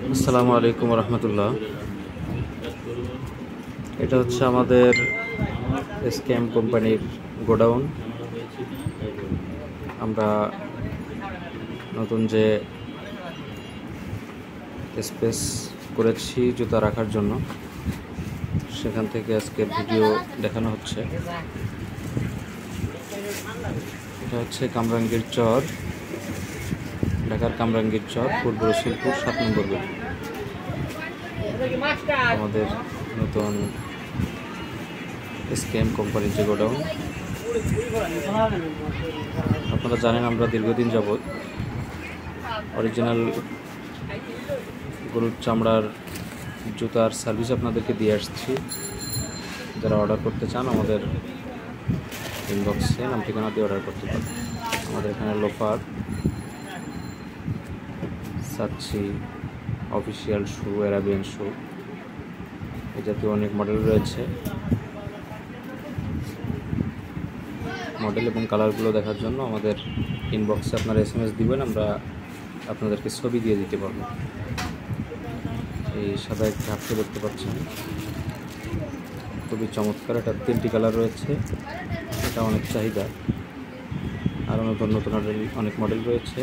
আসসালামু আলাইকুম রহমতুল্লাহ। এটা হচ্ছে আমাদের স্ক্যাম কোম্পানির গোডাউন। আমরা নতুন যে স্পেস করেছি জুতা রাখার জন্য, সেখান থেকে আজকের ভিডিও দেখানো হচ্ছে। এটা হচ্ছে কামরাঙ্গীর চর, ঢাকার কামরাঙ্গীর চর, পূর্ব রসুলপুর 7 নম্বর গলি। আমাদের নতুন স্ক্যাম কোম্পানির যে গোডাউন। আপনারা জানেন আমরা দীর্ঘদিন যাবৎ অরিজিনাল গরুর চামড়ার জুতার সার্ভিস আপনাদেরকে দিয়ে আসছি। যারা অর্ডার করতে চান আমাদের ইনবক্সে নাম ঠিকানা দিয়ে অর্ডার করতে পারেন। আমাদের এখানে লোফার, সাচ্চি, অফিসিয়াল শু, অ্যারাবিয়ান শু, এই জাতীয় অনেক মডেল রয়েছে। মডেল এবং কালারগুলো দেখার জন্য আমাদের ইনবক্সে আপনারা SMS দিবেন, আমরা আপনাদেরকে ছবি দিয়ে দিতে পারবো। এই সাদা একটা হাফটা দেখতে পাচ্ছেন, খুবই চমৎকার। এটা 3টি কালার রয়েছে, এটা অনেক চাহিদা। আরও নতুন নতুন অনেক মডেল রয়েছে।